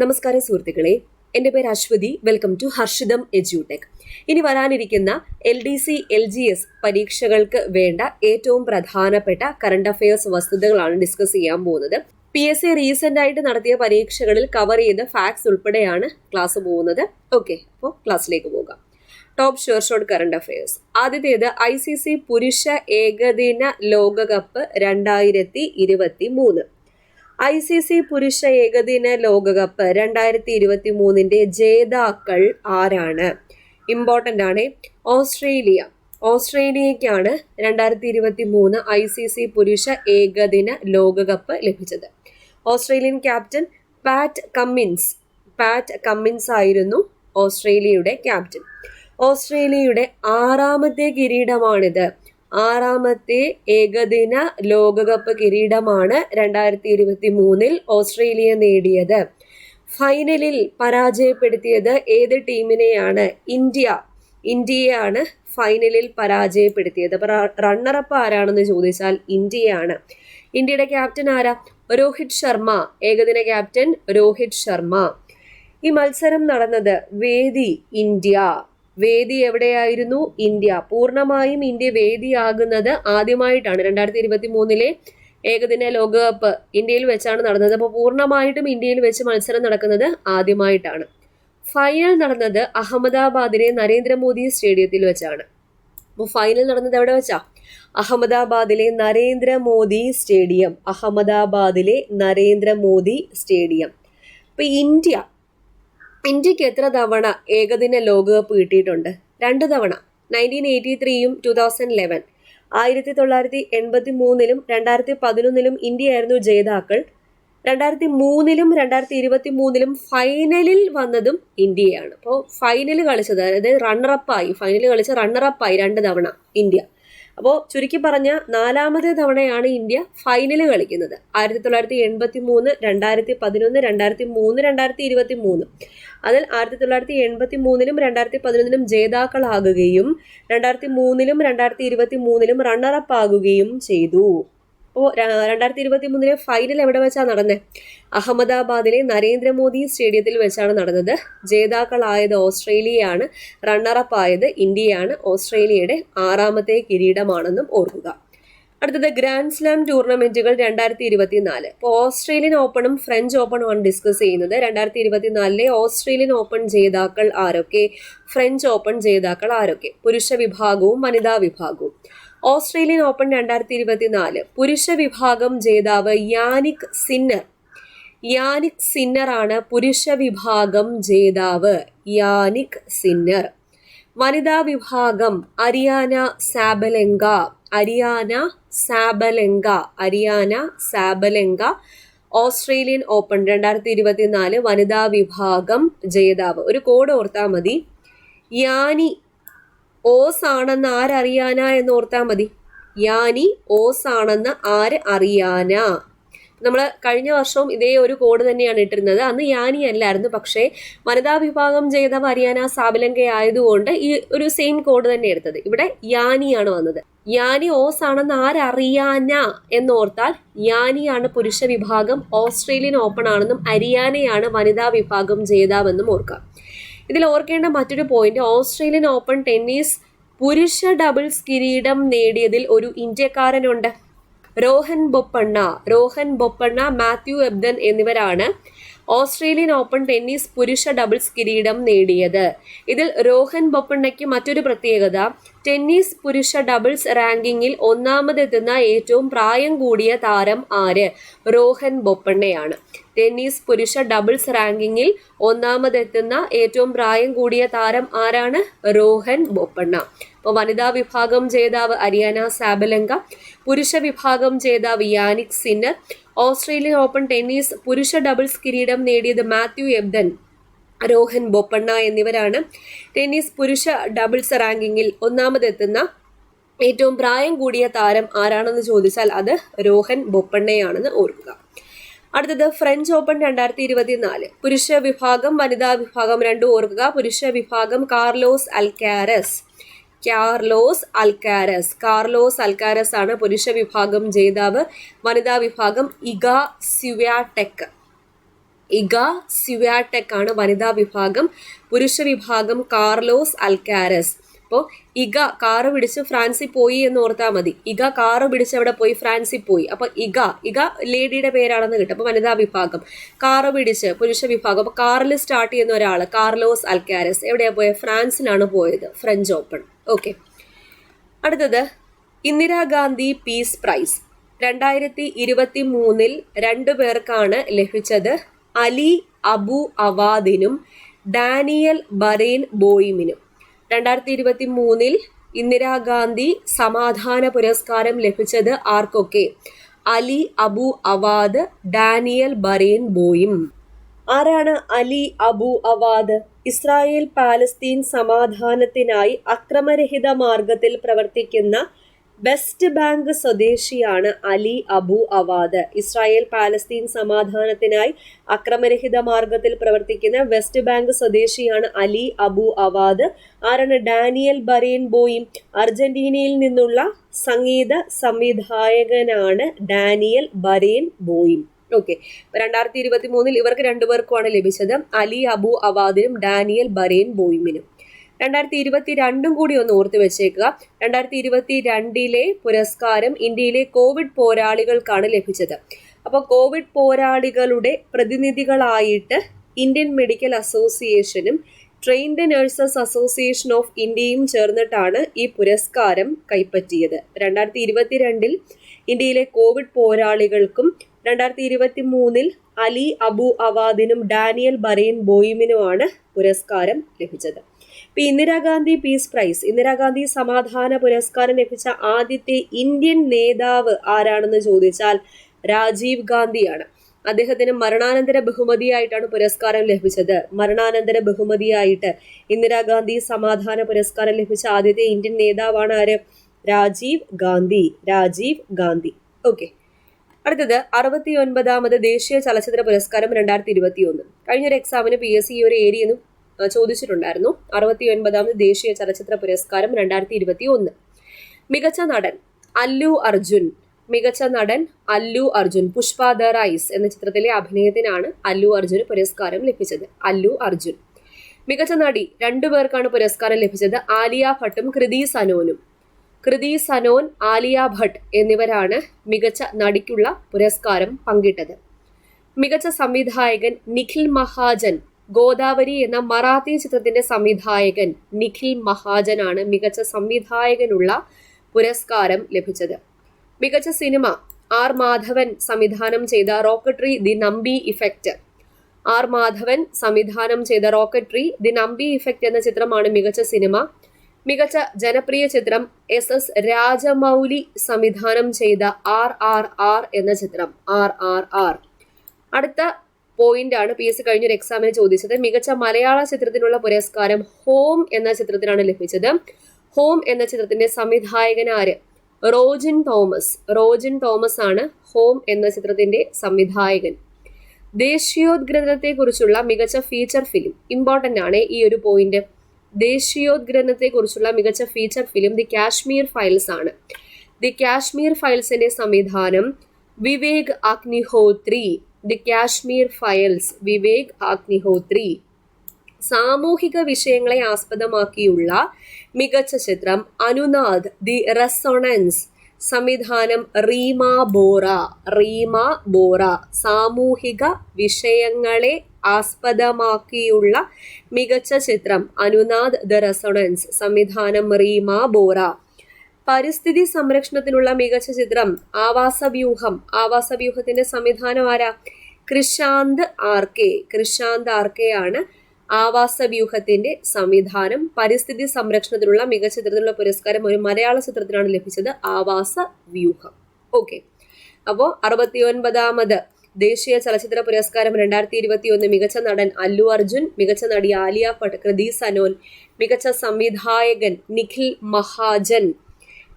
നമസ്കാരം സുഹൃത്തുക്കളെ, എൻ്റെ പേര് അശ്വതി. വെൽക്കം ടു ഹർഷിതം എജ്യൂടെക്. ഇനി വരാനിരിക്കുന്ന LDC LGS പരീക്ഷകൾക്ക് വേണ്ട ഏറ്റവും പ്രധാനപ്പെട്ട കറണ്ട് അഫയേഴ്സ് വസ്തുതകളാണ് ഡിസ്കസ് ചെയ്യാൻ പോകുന്നത്. PSC റീസെന്റ് ആയിട്ട് നടത്തിയ പരീക്ഷകളിൽ കവർ ചെയ്ത ഫാക്ട്സ് ഉൾപ്പെടെയാണ് ക്ലാസ് പോകുന്നത്. ഓക്കെ, അപ്പോൾ ക്ലാസ്സിലേക്ക് പോകാം. Top sure current affairs. ആദ്യത്തേത് ICC പുരുഷ ഏകദിന ലോകകപ്പ് 2023. ICC പുരുഷ ഏകദിന ലോകകപ്പ് 2023 ജേതാക്കൾ ആരാണ്? ഇമ്പോർട്ടൻ്റ് ആണ്. ഓസ്ട്രേലിയക്കാണ് 2023 ICC പുരുഷ ഏകദിന ലോകകപ്പ് ലഭിച്ചത്. ഓസ്ട്രേലിയൻ ക്യാപ്റ്റൻ പാറ്റ് കമ്മിൻസ് ആയിരുന്നു ഓസ്ട്രേലിയയുടെ ക്യാപ്റ്റൻ. ഓസ്ട്രേലിയയുടെ 6ാമത്തെ കിരീടമാണിത്. 6ാമത്തെ ഏകദിന ലോകകപ്പ് കിരീടമാണ് 2023 ഓസ്ട്രേലിയ നേടിയത്. ഫൈനലിൽ പരാജയപ്പെടുത്തിയത് ഏത് ടീമിനെയാണ്? ഇന്ത്യയാണ് ഫൈനലിൽ പരാജയപ്പെടുത്തിയത്. അപ്പോൾ റണ്ണറപ്പ് ആരാണെന്ന് ചോദിച്ചാൽ ഇന്ത്യയാണ്. ഇന്ത്യയുടെ ക്യാപ്റ്റൻ ആരാ? രോഹിത് ശർമ്മ. ഏകദിന ക്യാപ്റ്റൻ രോഹിത് ശർമ്മ. ഈ മത്സരം നടന്നത് വേദി എവിടെയായിരുന്നു? ഇന്ത്യ. പൂർണ്ണമായും ഇന്ത്യ വേദിയാകുന്നത് ആദ്യമായിട്ടാണ്. 2023 ഏകദിന ലോകകപ്പ് ഇന്ത്യയിൽ വെച്ചാണ് നടന്നത്. അപ്പോൾ പൂർണ്ണമായിട്ടും ഇന്ത്യയിൽ വെച്ച് മത്സരം നടക്കുന്നത് ആദ്യമായിട്ടാണ്. ഫൈനൽ നടന്നത് അഹമ്മദാബാദിലെ നരേന്ദ്രമോദി സ്റ്റേഡിയത്തിൽ വെച്ചാണ്. അപ്പോൾ ഫൈനൽ നടന്നത് എവിടെ വെച്ചാ? അഹമ്മദാബാദിലെ നരേന്ദ്രമോദി സ്റ്റേഡിയം. അപ്പൊ ഇന്ത്യക്ക് എത്ര തവണ ഏകദിന ലോകകപ്പ് കിട്ടിയിട്ടുണ്ട്? 2 തവണ. 1983 2011. 1983 2011 ഇന്ത്യയായിരുന്നു ജേതാക്കൾ. 2003 2023 ഫൈനലിൽ വന്നതും ഇന്ത്യയാണ്. അപ്പോൾ ഫൈനൽ കളിച്ചത്, അതായത് ഫൈനൽ കളിച്ച റണ്ണറപ്പായി 2 തവണ ഇന്ത്യ. അപ്പോൾ ചുരുക്കി പറഞ്ഞ 4ാമത്തെ തവണയാണ് ഇന്ത്യ ഫൈനൽ കളിക്കുന്നത്. 1983, 2011, 2003, 2023. അതിൽ 1983 2011 ജേതാക്കളാകുകയും 2003 2023 റണ്ണറപ്പ് ആകുകയും ചെയ്തു. അപ്പോൾ 2023 ഫൈനൽ എവിടെ വെച്ചാണ് നടന്നത്? അഹമ്മദാബാദിലെ നരേന്ദ്രമോദി സ്റ്റേഡിയത്തിൽ വെച്ചാണ് നടന്നത്. ജേതാക്കളായത് ഓസ്ട്രേലിയയാണ്, റണ്ണറപ്പ് ആയത് ഇന്ത്യയാണ്. ഓസ്ട്രേലിയയുടെ 6ാമത്തെ കിരീടമാണെന്നും ഓർക്കുക. അടുത്തത് ഗ്രാൻഡ് സ്ലാം ടൂർണമെന്റുകൾ 2024. ഇപ്പോൾ ഓസ്ട്രേലിയൻ ഓപ്പണും ഫ്രഞ്ച് ഓപ്പണുമാണ് ഡിസ്കസ് ചെയ്യുന്നത്. 2024 ഓസ്ട്രേലിയൻ ഓപ്പൺ ജേതാക്കൾ ആരൊക്കെ? ഫ്രഞ്ച് ഓപ്പൺ ജേതാക്കൾ ആരൊക്കെ? പുരുഷ വിഭാഗവും വനിതാ വിഭാഗവും. ഓസ്ട്രേലിയൻ ഓപ്പൺ 2024 പുരുഷ വിഭാഗം ജേതാവ് യാനിക് സിന്നർ ആണ് പുരുഷ വിഭാഗം ജേതാവ്. വനിതാ വിഭാഗം അരിയാന സാബലെങ്ക ഓസ്ട്രേലിയൻ ഓപ്പൺ 2024 വനിതാ വിഭാഗം ജേതാവ്. ഒരു കോഡ് ഓർത്താൽ മതി. യാനി ഓസ് ആണെന്ന് ആരറിയാന എന്ന് ഓർത്താൽ മതി. യാനി ഓസ് ആണെന്ന് അറിയാന. നമ്മൾ കഴിഞ്ഞ വർഷവും ഇതേ ഒരു കോഡ് തന്നെയാണ് ഇട്ടിരുന്നത്. അന്ന് യാനി അല്ലായിരുന്നു, പക്ഷേ വനിതാ വിഭാഗം ജേതാവ് അരിയാന സാബലങ്ക ആയതുകൊണ്ട് ഈ ഒരു സെയിം കോഡ് തന്നെ എടുത്തത്. ഇവിടെ യാനിയാണ് വന്നത്. യാനി ഓസ് ആണെന്ന് ആരറിയാന എന്നോർത്താൽ യാനിയാണ് പുരുഷ വിഭാഗം ഓസ്ട്രേലിയൻ ഓപ്പൺ ആണെന്നും അരിയാനയാണ് വനിതാ വിഭാഗം ജേതാവെന്നും ഓർക്കാം. ഇതിൽ ഓർക്കേണ്ട മറ്റൊരു പോയിന്റ്, ഓസ്ട്രേലിയൻ ഓപ്പൺ ടെന്നീസ് പുരുഷ ഡബിൾസ് കിരീടം നേടിയതിൽ ഒരു ഇന്ത്യക്കാരനുണ്ട്. രോഹൻ ബൊപ്പണ്ണ, മാത്യു എബ്ദൻ എന്നിവരാണ് ഓസ്ട്രേലിയൻ ഓപ്പൺ ടെന്നീസ് പുരുഷ ഡബിൾസ് കിരീടം നേടിയത്. ഇതിൽ രോഹൻ ബൊപ്പണ്ണയ്ക്ക് മറ്റൊരു പ്രത്യേകത, ടെന്നീസ് പുരുഷ ഡബിൾസ് റാങ്കിങ്ങിൽ 1ാമതെത്തുന്ന ഏറ്റവും പ്രായം കൂടിയ താരം ആര്? രോഹൻ ബൊപ്പണ്ണയാണ്. ടെന്നീസ് പുരുഷ ഡബിൾസ് റാങ്കിങ്ങിൽ 1ാമതെത്തുന്ന ഏറ്റവും പ്രായം കൂടിയ താരം ആരാണ്? രോഹൻ ബൊപ്പണ്ണ. അപ്പോൾ വനിതാ വിഭാഗം ജേതാവ് അരിയാന സാബലങ്ക, പുരുഷ വിഭാഗം ജേതാവ് Jannik Sinner. Australian open tennis പുരുഷ ഡബിൾസ് കിരീടം നേടിയത് മാത്യു എബ്ദൻ, രോഹൻ ബൊപ്പണ്ണ എന്നിവരാണ്. ടെന്നീസ് പുരുഷ ഡബിൾസ് റാങ്കിങ്ങിൽ 1ാമതെത്തുന്ന ഏറ്റവും പ്രായം കൂടിയ താരം ആരാണെന്ന് ചോദിച്ചാൽ അത് രോഹൻ ബൊപ്പണ്ണയാണെന്ന് ഓർക്കുക. അടുത്തത് ഫ്രഞ്ച് ഓപ്പൺ 2024 പുരുഷ വിഭാഗം വനിതാ വിഭാഗം രണ്ടും ഓർക്കുക. പുരുഷ വിഭാഗം കാർലോസ് അൽക്കാരസ് ആണ് പുരുഷ വിഭാഗം ജേതാവ്. വനിതാ വിഭാഗം ഇഗ സ്വിയാടെക് ഇഗ സ്വിയാടെക് ആണ് വനിതാ വിഭാഗം. പുരുഷ വിഭാഗം കാർലോസ് അൽക്കാരസ്. അപ്പോൾ ഇഗ കാറ് പിടിച്ച് ഫ്രാൻസിൽ പോയി എന്ന് ഓർത്താൽ മതി. ഇഗ കാറ് പിടിച്ച് അവിടെ പോയി ഫ്രാൻസിൽ പോയി. അപ്പൊ ഇഗ ലേഡിയുടെ പേരാണെന്ന് കിട്ടും. അപ്പൊ വനിതാ വിഭാഗം. കാറ് പിടിച്ച് പുരുഷ വിഭാഗം. അപ്പൊ കാറിൽ സ്റ്റാർട്ട് ചെയ്യുന്ന ഒരാൾ കാർലോസ് അൽക്കാരസ് എവിടെയാ പോയത്? ഫ്രാൻസിലാണ് പോയത്. French open. ഓക്കെ. അടുത്തത് ഇന്ദിരാഗാന്ധി പീസ് പ്രൈസ് 2023 രണ്ടു പേർക്കാണ് ലഭിച്ചത്. അലി അബു അവാദിനും ഡാനിയൽ ബറേൻ ബോയിമിനും. 2023 ഇന്ദിരാഗാന്ധി സമാധാന പുരസ്കാരം ലഭിച്ചത് ആർക്കൊക്കെ? Ali Abu Awad, Daniel Barenboim. ആരാണ് Ali Abu Awad? Israel Palestine സമാധാനത്തിനായി അക്രമരഹിത മാർഗത്തിൽ പ്രവർത്തിക്കുന്ന വെസ്റ്റ് ബാങ്ക് സ്വദേശിയാണ് Ali Abu Awad. Israel Palestine സമാധാനത്തിനായി അക്രമരഹിത മാർഗത്തിൽ പ്രവർത്തിക്കുന്ന വെസ്റ്റ് ബാങ്ക് സ്വദേശിയാണ് അലി അബു അവാദ്. ആരാണ്? Daniel Barenboim. അർജന്റീനയിൽ നിന്നുള്ള സംഗീത സംവിധായകനാണ് ഡാനിയൽ ബറേൻ ബോയിം. ഓക്കെ. 2023 ഇവർക്ക് രണ്ടുപേർക്കുമാണ് ലഭിച്ചത്. അലി അബു അവാദിനും ഡാനിയൽ ബറേൻ ബോയിമിനും. 2022 കൂടി ഒന്ന് ഓർത്ത് വെച്ചേക്കുക. 2022 പുരസ്കാരം ഇന്ത്യയിലെ കോവിഡ് പോരാളികൾക്കാണ് ലഭിച്ചത്. അപ്പോൾ കോവിഡ് പോരാളികളുടെ പ്രതിനിധികളായിട്ട് ഇന്ത്യൻ മെഡിക്കൽ അസോസിയേഷനും ട്രെയിൻഡ് നഴ്സസ് അസോസിയേഷൻ ഓഫ് ഇന്ത്യയും ചേർന്നിട്ടാണ് ഈ പുരസ്കാരം കൈപ്പറ്റിയത്. 2022 ഇന്ത്യയിലെ കോവിഡ് പോരാളികൾക്കും 2023 അലി അബു അവാദിനും ഡാനിയൽ ബറേൻ ബോയിമിനുമാണ് പുരസ്കാരം ലഭിച്ചത്. ഇപ്പൊ ഇന്ദിരാഗാന്ധി പീസ് പ്രൈസ്, ഇന്ദിരാഗാന്ധി സമാധാന പുരസ്കാരം ലഭിച്ച ആദ്യത്തെ ഇന്ത്യൻ നേതാവ് ആരാണെന്ന് ചോദിച്ചാൽ രാജീവ് ഗാന്ധിയാണ്. അദ്ദേഹത്തിന് മരണാനന്തര ബഹുമതിയായിട്ടാണ് പുരസ്കാരം ലഭിച്ചത്. മരണാനന്തര ബഹുമതിയായിട്ട് ഇന്ദിരാഗാന്ധി സമാധാന പുരസ്കാരം ലഭിച്ച ആദ്യത്തെ ഇന്ത്യൻ നേതാവാണ് ആര്? രാജീവ് ഗാന്ധി. രാജീവ് ഗാന്ധി. ഓക്കെ. അടുത്തത് 69ാമത് ദേശീയ ചലച്ചിത്ര പുരസ്കാരം 2021. കഴിഞ്ഞൊരു എക്സാമിന് PSC ഈ ഒരു ഏരിയ ചോദിച്ചിട്ടുണ്ടായിരുന്നു. 69ാമത് ദേശീയ ചലച്ചിത്ര പുരസ്കാരം 2021. മികച്ച നടൻ അല്ലു അർജുൻ. മികച്ച നടൻ അല്ലു അർജുൻ. പുഷ്പ ദ റൈസ് എന്ന ചിത്രത്തിലെ അഭിനയത്തിനാണ് അല്ലു അർജുന് പുരസ്കാരം ലഭിച്ചത്. അല്ലു അർജുൻ. മികച്ച നടി രണ്ടുപേർക്കാണ് പുരസ്കാരം ലഭിച്ചത്. ആലിയ ഭട്ടും കൃതി സനോനും. കൃതി സനോൻ, ആലിയ ഭട്ട് എന്നിവരാണ് മികച്ച നടിക്കുള്ള പുരസ്കാരം പങ്കിട്ടത്. മികച്ച സംവിധായകൻ നിഖിൽ മഹാജൻ. ഗോദാവരി എന്ന മറാത്തി ചിത്രത്തിന്റെ സംവിധായകൻ നിഖിൽ മഹാജനാണ് മികച്ച സംവിധായകനുള്ള പുരസ്കാരം ലഭിച്ചത്. മികച്ച സിനിമ ആർ മാധവൻ സംവിധാനം ചെയ്ത Rocketry The Nambi Effect. R Madhavan സംവിധാനം ചെയ്ത റോക്കട്രി ദി നമ്പി ഇഫക്റ്റ് എന്ന ചിത്രമാണ് മികച്ച സിനിമ. മികച്ച ജനപ്രിയ ചിത്രം SS രാജമൗലി സംവിധാനം ചെയ്ത RRR എന്ന ചിത്രം. RRR. അടുത്ത പോയിന്റ് ആണ് PSC കഴിഞ്ഞൊരു എക്സാമിന് ചോദിച്ചത്. മികച്ച മലയാള ചിത്രത്തിനുള്ള പുരസ്കാരം ഹോം എന്ന ചിത്രത്തിനാണ് ലഭിച്ചത്. ഹോം എന്ന ചിത്രത്തിന്റെ സംവിധായകൻ ആര്? റോജിൻ തോമസ്. റോജിൻ തോമസ് ആണ് ഹോം എന്ന ചിത്രത്തിന്റെ സംവിധായകൻ. ദേശീയോദ്ഗ്രഥനത്തെ കുറിച്ചുള്ള മികച്ച ഫീച്ചർ ഫിലിം. ഇമ്പോർട്ടന്റ് ആണ് ഈ ഒരു പോയിന്റ്. ദേശീയോദ്ഗ്രഥനത്തെ കുറിച്ചുള്ള മികച്ച feature film the Kashmir files ആണ്. ദി കാശ്മീർ ഫയൽസിന്റെ സംവിധാനം വിവേക് അഗ്നിഹോത്രി. The Kashmir files, Vivek Agnihotri. സാമൂഹിക വിഷയങ്ങളെ ആസ്പദമാക്കിയുള്ള മികച്ച ചിത്രം അനുനാദ് ദി റെസൊണൻസ്. സംവിധാനം റീമ ബോറ. റീമ ബോറ. സാമൂഹിക വിഷയങ്ങളെ ആസ്പദമാക്കിയുള്ള മികച്ച ചിത്രം അനുനാദ് ദ റെസൊണൻസ്. സംവിധാനം റീമ ബോറ. പരിസ്ഥിതി സംരക്ഷണത്തിനുള്ള മികച്ച ചിത്രം ആവാസവ്യൂഹം. ആവാസവ്യൂഹത്തിന്റെ സംവിധാനം ആരാ? കൃഷാന്ത് RK. കൃഷാന്ത് RK ആണ് ആവാസവ്യൂഹത്തിന്റെ സംവിധാനം. പരിസ്ഥിതി സംരക്ഷണത്തിനുള്ള മികച്ച ചിത്രത്തിനുള്ള പുരസ്കാരം ഒരു മലയാള ചിത്രത്തിനാണ് ലഭിച്ചത്. ആവാസവ്യൂഹം. ഓക്കെ. അപ്പോൾ 69ാമത് ദേശീയ ചലച്ചിത്ര പുരസ്കാരം 2021 മികച്ച നടൻ അല്ലു അർജുൻ, മികച്ച നടി ആലിയ ഭട്ട്, കൃതി സനോൻ, മികച്ച സംവിധായകൻ നിഖിൽ മഹാജൻ,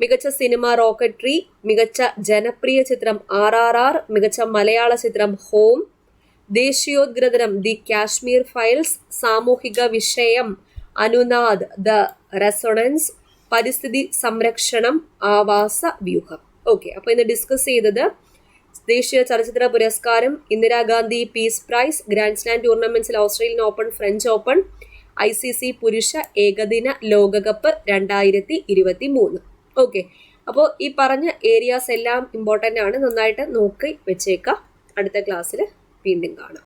മികച്ച സിനിമ റോക്കട്രി, മികച്ച ജനപ്രിയ ചിത്രം RRR, മികച്ച മലയാള ചിത്രം ഹോം, ദേശീയോദ്ഗ്രഥനം ദി കാശ്മീർ ഫയൽസ്, സാമൂഹിക വിഷയം അനുനാദ് ദ റെസൊണൻസ്, പരിസ്ഥിതി സംരക്ഷണം ആവാസ വ്യൂഹം. ഓക്കെ. അപ്പോൾ ഇന്ന് ഡിസ്കസ് ചെയ്തത് ദേശീയ ചലച്ചിത്ര പുരസ്കാരം, Indira Gandhi peace prize, grand slam ടൂർണമെന്റ്സിൽ Australian open, French open, ICC പുരുഷ ഏകദിന ലോകകപ്പ് 2023. ഓക്കെ, അപ്പോൾ ഈ പറഞ്ഞ ഏരിയാസ് എല്ലാം ഇമ്പോർട്ടൻ്റ് ആണ്. നന്നായിട്ട് നോക്കി വെച്ചേക്കാം. അടുത്ത ക്ലാസ്സിൽ വീണ്ടും കാണാം.